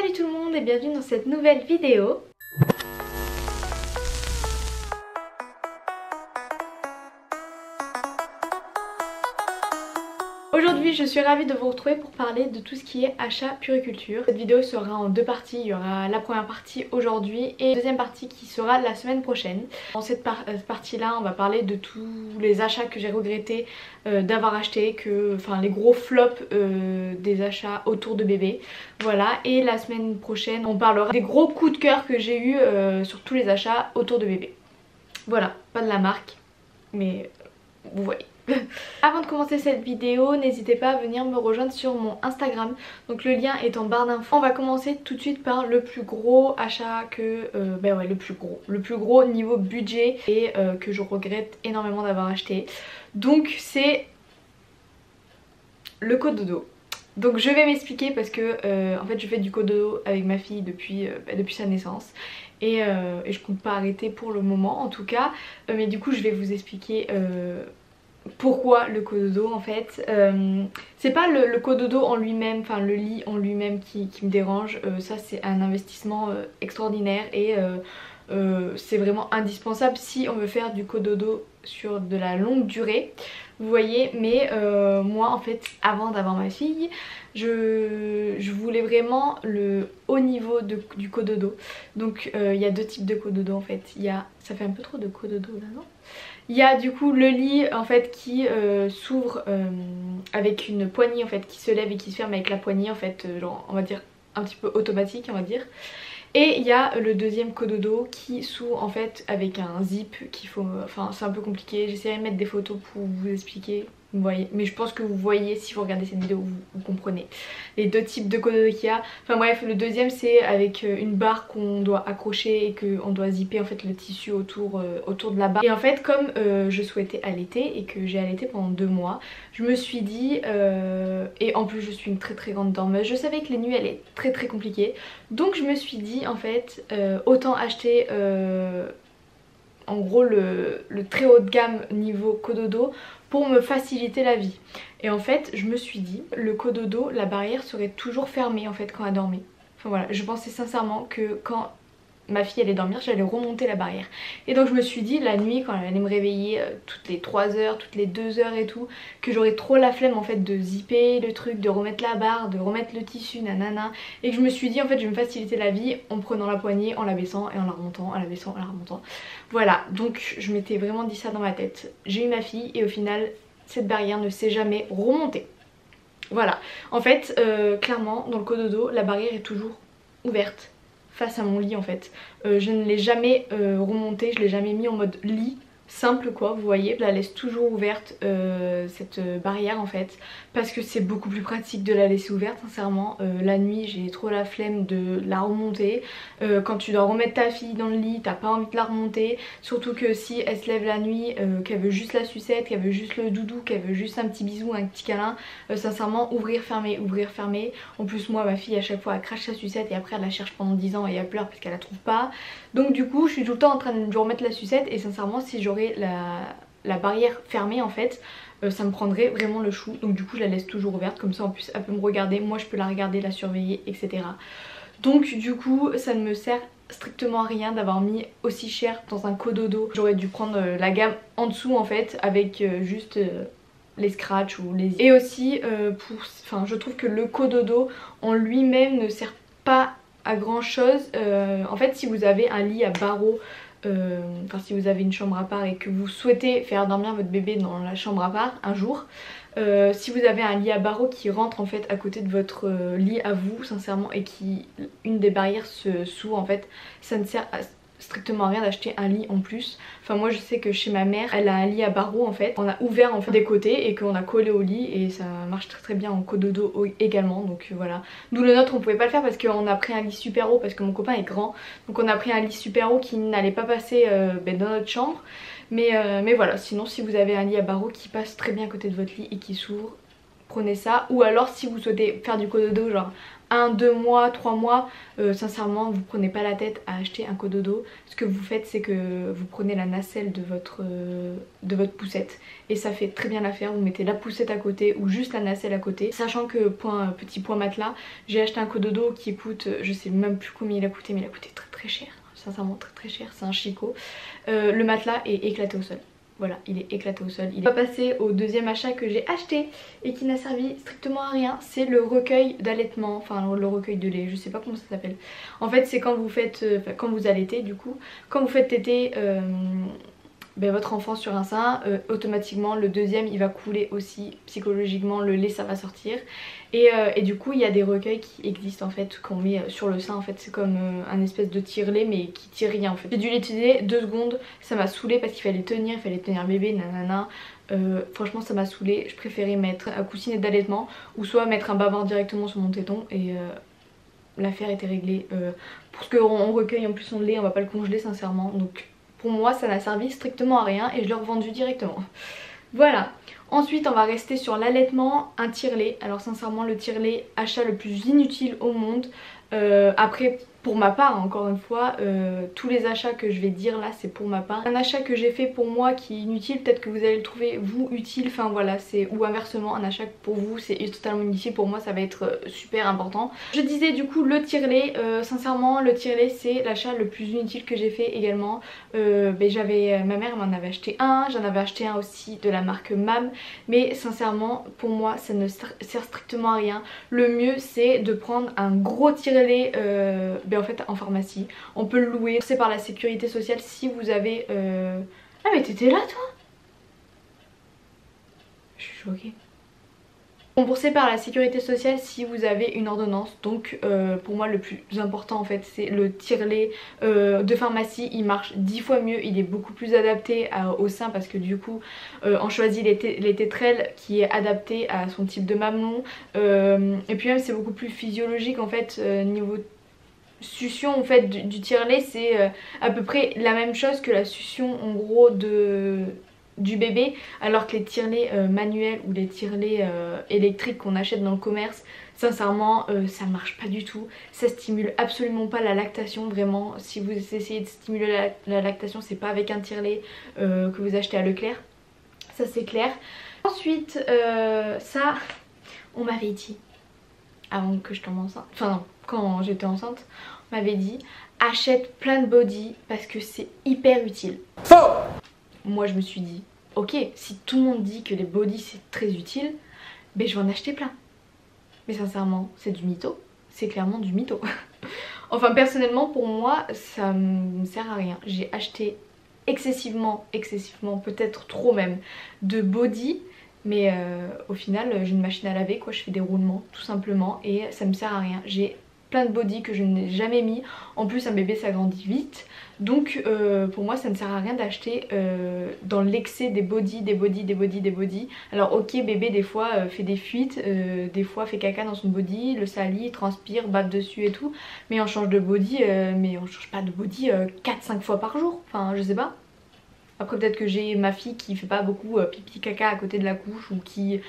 Salut tout le monde et bienvenue dans cette nouvelle vidéo. Aujourd'hui je suis ravie de vous retrouver pour parler de tout ce qui est achat puriculture. Cette vidéo sera en deux parties, il y aura la première partie aujourd'hui et la deuxième partie qui sera la semaine prochaine. Dans cette partie là on va parler de tous les achats que j'ai regretté d'avoir acheté, enfin les gros flops des achats autour de bébé. Voilà, et la semaine prochaine on parlera des gros coups de cœur que j'ai eu sur tous les achats autour de bébé. Voilà, pas de la marque mais vous voyez. Avant de commencer cette vidéo, n'hésitez pas à venir me rejoindre sur mon Instagram, donc le lien est en barre d'infos. On va commencer tout de suite par le plus gros achat que, le plus gros niveau budget et que je regrette énormément d'avoir acheté. Donc c'est le cododo. Donc je vais m'expliquer parce que en fait je fais du cododo avec ma fille depuis sa naissance. Et je compte pas arrêter pour le moment en tout cas, mais du coup je vais vous expliquer pourquoi le cododo en fait. C'est pas le cododo en lui-même, enfin le lit en lui-même qui me dérange, ça c'est un investissement extraordinaire et c'est vraiment indispensable si on veut faire du cododo sur de la longue durée, vous voyez. Mais moi en fait avant d'avoir ma fille je voulais vraiment le haut niveau du cododo. Donc il y a deux types de cododo en fait. Ça fait un peu trop de cododo là non? Il y a du coup le lit en fait qui s'ouvre avec une poignée en fait qui se lève et qui se ferme avec la poignée en fait, genre on va dire un petit peu automatique on va dire. Et il y a le deuxième cododo qui s'ouvre en fait avec un zip qu'il faut, enfin c'est un peu compliqué, j'essaierai de mettre des photos pour vous expliquer. Vous voyez, mais je pense que vous voyez si vous regardez cette vidéo, vous comprenez les deux types de cododo qu'il y a. Enfin bref, le deuxième c'est avec une barre qu'on doit accrocher et qu'on doit zipper en fait le tissu autour de la barre. Et en fait comme je souhaitais allaiter et que j'ai allaité pendant 2 mois, je me suis dit, et en plus je suis une très grande dormeuse, je savais que les nuits allaient être très compliquées. Donc je me suis dit en fait autant acheter en gros le très haut de gamme niveau cododo pour me faciliter la vie. Et en fait je me suis dit le cododo, la barrière serait toujours fermée en fait quand elle dormait. Enfin voilà, je pensais sincèrement que quand ma fille allait dormir j'allais remonter la barrière. Et donc je me suis dit la nuit quand elle allait me réveiller toutes les 3 heures, toutes les 2 heures et tout, que j'aurais trop la flemme en fait de zipper le truc, de remettre la barre, de remettre le tissu, nanana. Et que je me suis dit en fait je vais me faciliter la vie en prenant la poignée, en la baissant et en la remontant, en la baissant, en la remontant. Voilà, donc je m'étais vraiment dit ça dans ma tête. J'ai eu ma fille et au final cette barrière ne s'est jamais remontée. Voilà, en fait clairement dans le cododo la barrière est toujours ouverte face à mon lit en fait. Je ne l'ai jamais remontée, je l'ai jamais mis en mode lit simple quoi, vous voyez. Je la laisse toujours ouverte cette barrière en fait, parce que c'est beaucoup plus pratique de la laisser ouverte sincèrement. La nuit j'ai trop la flemme de la remonter. Quand tu dois remettre ta fille dans le lit, t'as pas envie de la remonter, surtout que si elle se lève la nuit, qu'elle veut juste la sucette, qu'elle veut juste le doudou, qu'elle veut juste un petit bisou, un petit câlin, sincèrement ouvrir fermer, ouvrir fermer. En plus moi ma fille à chaque fois elle crache sa sucette et après elle la cherche pendant 10 ans et elle pleure parce qu'elle la trouve pas. Donc du coup je suis tout le temps en train de lui remettre la sucette et sincèrement si j'aurais la barrière fermée en fait, ça me prendrait vraiment le chou. Donc du coup je la laisse toujours ouverte, comme ça en plus elle peut me regarder, moi je peux la regarder, la surveiller, etc. Donc du coup ça ne me sert strictement à rien d'avoir mis aussi cher dans un cododo. J'aurais dû prendre la gamme en dessous en fait avec juste les scratchs ou les... Et aussi je trouve que le cododo en lui-même ne sert pas à grand chose. En fait si vous avez un lit à barreaux, si vous avez une chambre à part et que vous souhaitez faire dormir votre bébé dans la chambre à part un jour, si vous avez un lit à barreaux qui rentre en fait à côté de votre lit à vous sincèrement et qui une des barrières se s'ouvre en fait, ça ne sert strictement à rien d'acheter un lit en plus. Enfin moi je sais que chez ma mère elle a un lit à barreaux en fait, on a ouvert en fait des côtés et qu'on a collé au lit et ça marche très bien en cododo également. Donc voilà, nous le nôtre on pouvait pas le faire parce qu'on a pris un lit super haut parce que mon copain est grand, donc on a pris un lit super haut qui n'allait pas passer dans notre chambre. Mais voilà, sinon si vous avez un lit à barreaux qui passe très bien à côté de votre lit et qui s'ouvre, prenez ça. Ou alors si vous souhaitez faire du cododo genre 1, 2 mois, 3 mois, sincèrement vous prenez pas la tête à acheter un cododo. Ce que vous faites c'est que vous prenez la nacelle de votre poussette et ça fait très bien l'affaire. Vous mettez la poussette à côté ou juste la nacelle à côté. Sachant que petit point matelas, j'ai acheté un cododo qui coûte, je sais même plus combien il a coûté, mais il a coûté très très cher. Sincèrement très très cher, c'est un Chico. Le matelas est éclaté au sol. Voilà, il est éclaté au sol. On va passer au deuxième achat que j'ai acheté et qui n'a servi strictement à rien. C'est le recueil d'allaitement, enfin le recueil de lait, je sais pas comment ça s'appelle. En fait c'est quand vous faites, quand vous allaitez du coup, quand vous faites téter votre enfant sur un sein, automatiquement le deuxième il va couler aussi, psychologiquement le lait ça va sortir. Et du coup il y a des recueils qui existent en fait, qu'on met sur le sein en fait, c'est comme un espèce de tire-lait mais qui tire rien en fait. J'ai dû l'utiliser 2 secondes, ça m'a saoulée parce qu'il fallait tenir bébé, nanana. Franchement ça m'a saoulée, je préférais mettre un coussinet d'allaitement ou soit mettre un bavard directement sur mon téton et l'affaire était réglée. Pour ce qu'on recueille en plus son lait, on va pas le congeler sincèrement, donc pour moi ça n'a servi strictement à rien et je l'ai revendu directement. Voilà. Ensuite on va rester sur l'allaitement, un tire-lait. Alors sincèrement le tire-lait, achat le plus inutile au monde. Après pour ma part encore une fois, tous les achats que je vais dire là c'est pour ma part. Un achat que j'ai fait pour moi qui est inutile, peut-être que vous allez le trouver vous utile, enfin voilà, c'est, ou inversement un achat pour vous c'est totalement inutile, pour moi ça va être super important. Je disais du coup le tire-lait, sincèrement le tire-lait c'est l'achat le plus inutile que j'ai fait également. Ma mère m'en avait acheté un, j'en avais acheté un aussi de la marque MAM, mais sincèrement pour moi ça ne sert strictement à rien. Le mieux c'est de prendre un gros tire-lait en fait en pharmacie, on peut le louer, c'est par la sécurité sociale si vous avez... Ah mais t'étais là toi? Je suis choquée. Remboursé par la sécurité sociale si vous avez une ordonnance. Donc pour moi le plus important en fait c'est le tire-lait de pharmacie. Il marche 10 fois mieux, il est beaucoup plus adapté au sein parce que du coup on choisit les tétrelles qui est adapté à son type de mamelon. Et puis même c'est beaucoup plus physiologique en fait niveau succion en fait du tire-lait, c'est à peu près la même chose que la succion en gros du bébé, alors que les tire-laits manuels ou les tire-laits électriques qu'on achète dans le commerce, sincèrement ça marche pas du tout, ça stimule absolument pas la lactation. Vraiment si vous essayez de stimuler la lactation c'est pas avec un tire-lait que vous achetez à Leclerc, ça c'est clair. Ensuite ça on m'avait dit avant que je tombe enceinte, enfin non, quand j'étais enceinte, on m'avait dit achète plein de body parce que c'est hyper utile. Faux! Moi je me suis dit ok, si tout le monde dit que les body c'est très utile, ben je vais en acheter plein. Mais sincèrement c'est du mytho, c'est clairement du mytho. Enfin personnellement pour moi ça me sert à rien. J'ai acheté excessivement, peut-être trop même, de body. Mais au final j'ai une machine à laver quoi, je fais des roulements tout simplement et ça me sert à rien. J'ai plein de body que je n'ai jamais mis, en plus un bébé ça grandit vite, donc pour moi ça ne sert à rien d'acheter dans l'excès des body. Alors ok bébé des fois fait des fuites, des fois fait caca dans son body, le salit, transpire, bave dessus et tout, mais on change de body, mais on change pas de body 4-5 fois par jour, enfin je sais pas. Après peut-être que j'ai ma fille qui fait pas beaucoup pipi caca à côté de la couche ou qui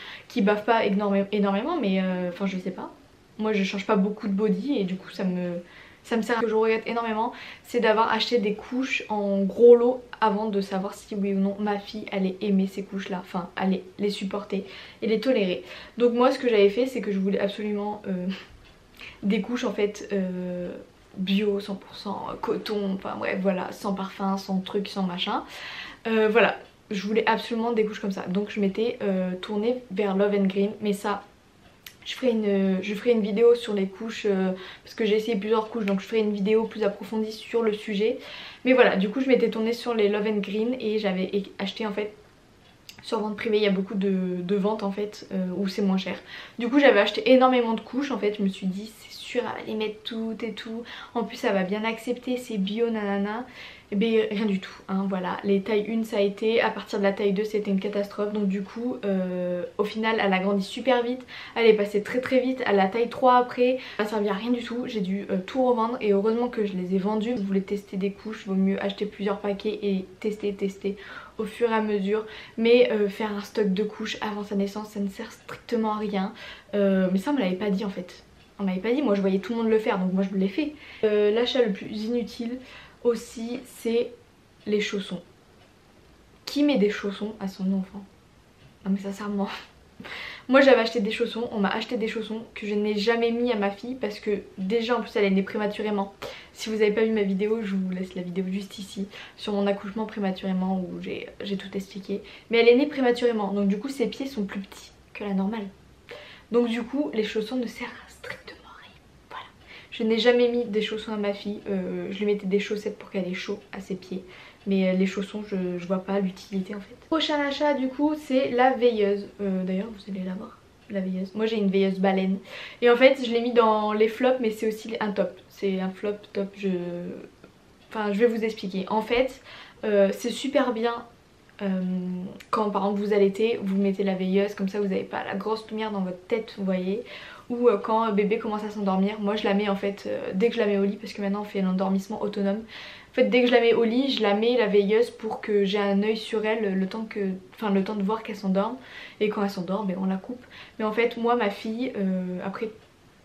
bave pas énormément, mais enfin je sais pas. Moi je change pas beaucoup de body et du coup ça me sert. Ce que je regrette énormément c'est d'avoir acheté des couches en gros lot avant de savoir si oui ou non ma fille allait aimer ces couches là, enfin allait les supporter et les tolérer. Donc moi ce que j'avais fait c'est que je voulais absolument des couches en fait bio, 100% coton, enfin bref voilà, sans parfum, sans truc, sans machin. Voilà, je voulais absolument des couches comme ça. Donc je m'étais tournée vers Love & Green, mais ça je ferai une vidéo sur les couches parce que j'ai essayé plusieurs couches, donc je ferai une vidéo plus approfondie sur le sujet. Mais voilà, du coup je m'étais tournée sur les Love & Green et j'avais acheté en fait sur vente privée, il y a beaucoup de ventes en fait où c'est moins cher. Du coup j'avais acheté énormément de couches en fait, je me suis dit c'est sûr elle va les mettre toutes et tout, en plus ça va bien accepter, c'est bio nanana. Et bien rien du tout hein, voilà, les tailles 1 ça a été, à partir de la taille 2 c'était une catastrophe, donc du coup au final elle a grandi super vite, elle est passée très très vite à la taille 3 après, ça n'a servi à rien du tout, j'ai dû tout revendre et heureusement que je les ai vendus. Si vous voulez tester des couches, il vaut mieux acheter plusieurs paquets et tester au fur et à mesure, mais faire un stock de couches avant sa naissance ça ne sert strictement à rien, mais ça on me l'avait pas dit en fait. On m'avait pas dit, moi je voyais tout le monde le faire donc moi je l'ai fait. L'achat le plus inutile aussi c'est les chaussons. Qui met des chaussons à son enfant? Non mais sincèrement. Moi j'avais acheté des chaussons, on m'a acheté des chaussons que je n'ai jamais mis à ma fille parce que déjà en plus elle est née prématurément. Si vous n'avez pas vu ma vidéo, je vous laisse la vidéo juste ici sur mon accouchement prématurément où j'ai tout expliqué. Mais elle est née prématurément donc du coup ses pieds sont plus petits que la normale. Donc du coup les chaussons ne servent strictement à rien. Voilà. Je n'ai jamais mis des chaussons à ma fille, je lui mettais des chaussettes pour qu'elle ait chaud à ses pieds. Mais les chaussons je vois pas l'utilité en fait. Prochain achat du coup c'est la veilleuse. D'ailleurs vous allez la voir, la veilleuse. Moi j'ai une veilleuse baleine. Et en fait je l'ai mis dans les flops mais c'est aussi un top. C'est un flop top. Enfin je vais vous expliquer. En fait c'est super bien quand par exemple vous allaitez, vous mettez la veilleuse comme ça vous n'avez pas la grosse lumière dans votre tête vous voyez. Ou quand bébé commence à s'endormir, moi je la mets en fait dès que je la mets au lit parce que maintenant on fait l'endormissement autonome. En fait dès que je la mets au lit, je la mets la veilleuse pour que j'ai un œil sur elle le temps de voir qu'elle s'endorme. Et quand elle s'endort, ben, on la coupe. Mais en fait moi ma fille, après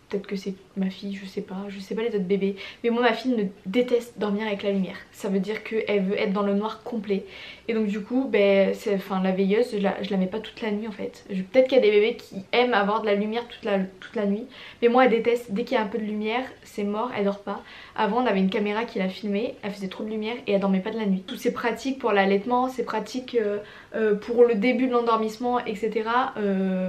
peut-être que c'est ma fille, je sais pas les autres bébés. Mais moi ma fille déteste dormir avec la lumière. Ça veut dire qu'elle veut être dans le noir complet. Et donc du coup ben, la veilleuse je la mets pas toute la nuit en fait. Peut-être qu'il y a des bébés qui aiment avoir de la lumière toute la nuit. Mais moi elle déteste, dès qu'il y a un peu de lumière c'est mort, elle dort pas. Avant on avait une caméra qui la filmait, elle faisait trop de lumière et elle dormait pas de la nuit. Tout c'est pratique pour l'allaitement, c'est pratique pour le début de l'endormissement etc.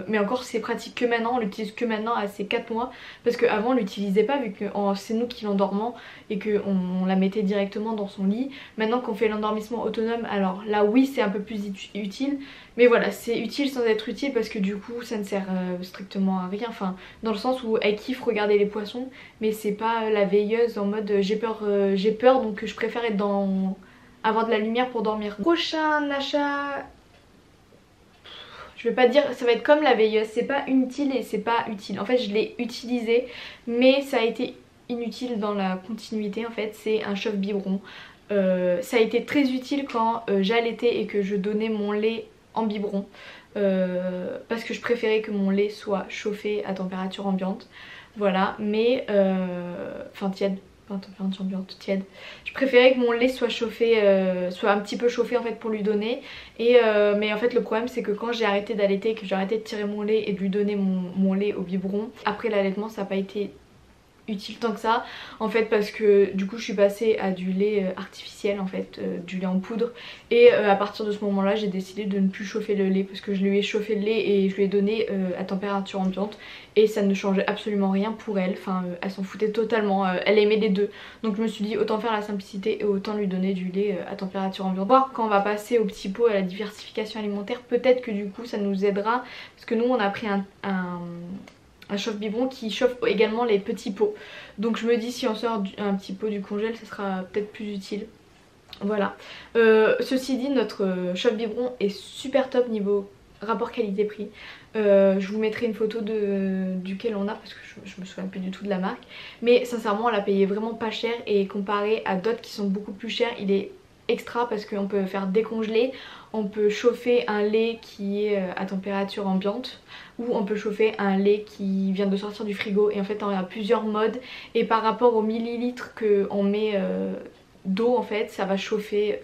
Mais encore c'est pratique que maintenant, on l'utilise que maintenant à ses 4 mois. Parce qu'avant on l'utilisait pas vu que c'est nous qui l'endormons et qu'on la mettait directement dans son lit. Maintenant qu'on fait l'endormissement autonome, alors là oui c'est un peu plus utile. Mais voilà c'est utile sans être utile parce que du coup ça ne sert strictement à rien. Enfin dans le sens où elle kiffe regarder les poissons. Mais c'est pas la veilleuse en mode j'ai peur donc je préfère être avoir de la lumière pour dormir. Prochain achat... Je vais pas dire, ça va être comme la veilleuse, c'est pas inutile et c'est pas utile. En fait je l'ai utilisé mais ça a été inutile dans la continuité en fait. C'est un chauffe biberon. Ça a été très utile quand j'allaitais et que je donnais mon lait en biberon. Parce que je préférais que mon lait soit chauffé à température ambiante. Voilà, mais... Enfin tiède. Pas température ambiante, tiède. Je préférais que mon lait soit chauffé, soit un petit peu chauffé en fait pour lui donner. Mais en fait le problème c'est que quand j'ai arrêté d'allaiter, que j'ai arrêté de tirer mon lait et de lui donner mon lait au biberon, après l'allaitement ça n'a pas été utile tant que ça en fait parce que du coup je suis passée à du lait artificiel en fait, du lait en poudre et à partir de ce moment là j'ai décidé de ne plus chauffer le lait parce que je lui ai chauffé le lait et je lui ai donné à température ambiante et ça ne changeait absolument rien pour elle, enfin elle s'en foutait totalement, elle aimait les deux donc je me suis dit autant faire la simplicité et autant lui donner du lait à température ambiante. Voir quand on va passer au petit pot à la diversification alimentaire peut-être que du coup ça nous aidera parce que nous on a pris un chauffe biberon qui chauffe également les petits pots. Donc je me dis si on sort un petit pot du congèle ça sera peut-être plus utile. Voilà. Ceci dit notre chauffe biberon est super top niveau rapport qualité-prix. Je vous mettrai une photo duquel on a parce que je me souviens plus du tout de la marque. Mais sincèrement on l'a payé vraiment pas cher et comparé à d'autres qui sont beaucoup plus chers il est extra parce qu'on peut faire décongeler, on peut chauffer un lait qui est à température ambiante ou on peut chauffer un lait qui vient de sortir du frigo et en fait on a plusieurs modes et par rapport aux millilitres qu'on met d'eau en fait ça va chauffer,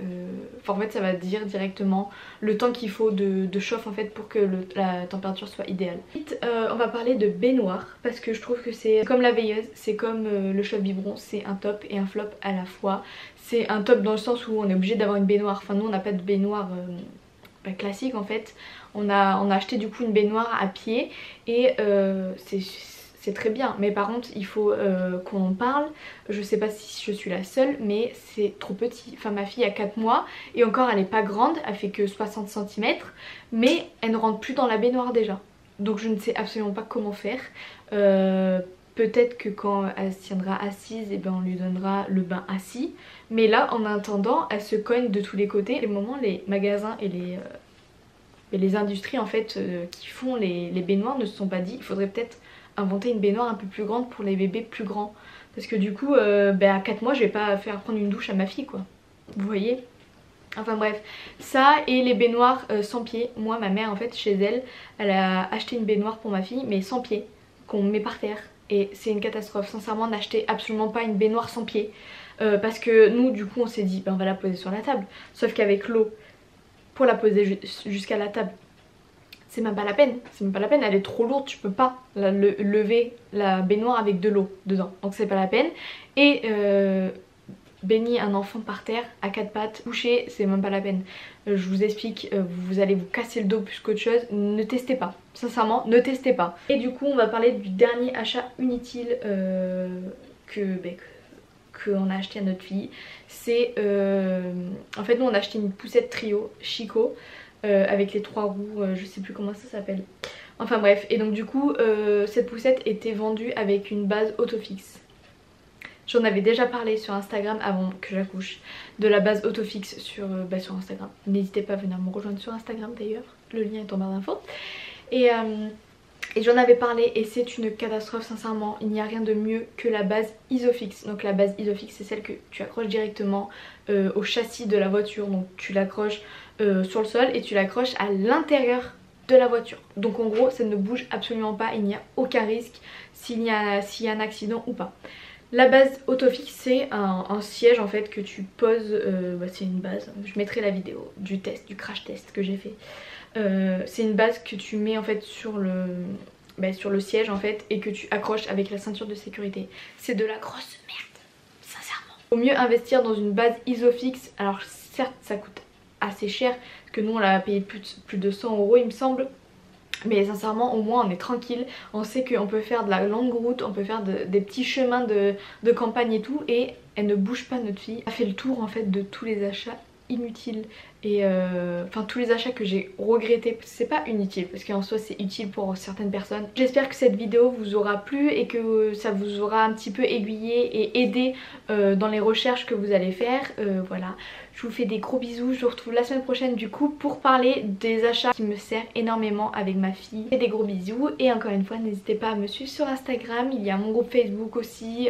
enfin en fait ça va dire directement le temps qu'il faut de chauffe en fait pour que la température soit idéale. Ensuite on va parler de baignoire parce que je trouve que c'est comme la veilleuse, c'est comme le chauffe biberon, c'est un top et un flop à la fois. C'est un top dans le sens où on est obligé d'avoir une baignoire, enfin nous on n'a pas de baignoire classique en fait. On a acheté du coup une baignoire à pied et c'est très bien mais par contre il faut qu'on en parle. Je sais pas si je suis la seule mais c'est trop petit. Enfin ma fille a 4 mois et encore elle est pas grande, elle fait que 60 cm mais elle ne rentre plus dans la baignoire déjà. Donc je ne sais absolument pas comment faire. Peut-être que quand elle se tiendra assise, et ben on lui donnera le bain assis. Mais là en attendant elle se cogne de tous les côtés. Les moments les magasins et les industries en fait qui font les baignoires ne se sont pas dit il faudrait peut-être inventer une baignoire un peu plus grande pour les bébés plus grands. Parce que du coup à 4 mois je vais pas faire prendre une douche à ma fille quoi. Vous voyez? Enfin bref, ça et les baignoires sans pied. Moi ma mère en fait chez elle, elle a acheté une baignoire pour ma fille mais sans pied qu'on met par terre. et c'est une catastrophe. Sincèrement, n'achetez absolument pas une baignoire sans pied. Parce que nous du coup on s'est dit on va la poser sur la table. Sauf qu'avec l'eau, pour la poser jusqu'à la table, c'est même pas la peine. C'est même pas la peine, elle est trop lourde, tu peux pas lever la baignoire avec de l'eau dedans. Donc c'est pas la peine. Et baigner un enfant par terre à quatre pattes, couché, c'est même pas la peine. Je vous explique, vous allez vous casser le dos plus qu'autre chose. Ne testez pas, sincèrement ne testez pas. Et du coup on va parler du dernier achat inutile qu'on a acheté à notre fille. C'est en fait nous on a acheté une poussette trio Chico avec les 3 roues, je sais plus comment ça s'appelle. Enfin bref, et donc du coup cette poussette était vendue avec une base autofixe. J'en avais déjà parlé sur Instagram avant que j'accouche, de la base autofixe sur Instagram. N'hésitez pas à venir me rejoindre sur Instagram d'ailleurs, le lien est en barre d'infos. Et j'en avais parlé et c'est une catastrophe, sincèrement. Il n'y a rien de mieux que la base Isofix. Donc la base Isofix, c'est celle que tu accroches directement au châssis de la voiture. Donc tu l'accroches sur le sol et tu l'accroches à l'intérieur de la voiture. Donc en gros ça ne bouge absolument pas, il n'y a aucun risque s'il y a un accident ou pas. La base autofixe, c'est un siège en fait que tu poses, c'est une base, je mettrai la vidéo du test, du crash test que j'ai fait. C'est une base que tu mets en fait sur le siège en fait et que tu accroches avec la ceinture de sécurité. C'est de la grosse merde, sincèrement. Vaut mieux investir dans une base Isofix. Alors certes ça coûte assez cher, parce que nous on l'a payé plus de 100 € il me semble. Mais sincèrement au moins on est tranquille, on sait qu'on peut faire de la longue route, on peut faire des petits chemins de campagne et tout, et elle ne bouge pas notre fille. Elle a fait le tour en fait de tous les achats inutiles et enfin tous les achats que j'ai regrettés. C'est pas inutile parce qu'en soi c'est utile pour certaines personnes. J'espère que cette vidéo vous aura plu et que ça vous aura un petit peu aiguillé et aidé dans les recherches que vous allez faire. Voilà, je vous fais des gros bisous, je vous retrouve la semaine prochaine du coup pour parler des achats qui me servent énormément avec ma fille. Et des gros bisous et encore une fois n'hésitez pas à me suivre sur Instagram, il y a mon groupe Facebook aussi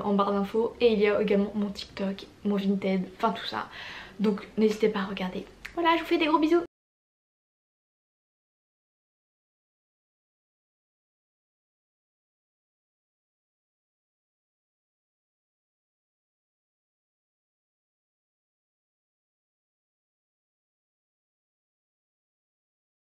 en barre d'infos et il y a également mon TikTok, mon Vinted, enfin tout ça. Donc n'hésitez pas à regarder. Voilà, je vous fais des gros bisous.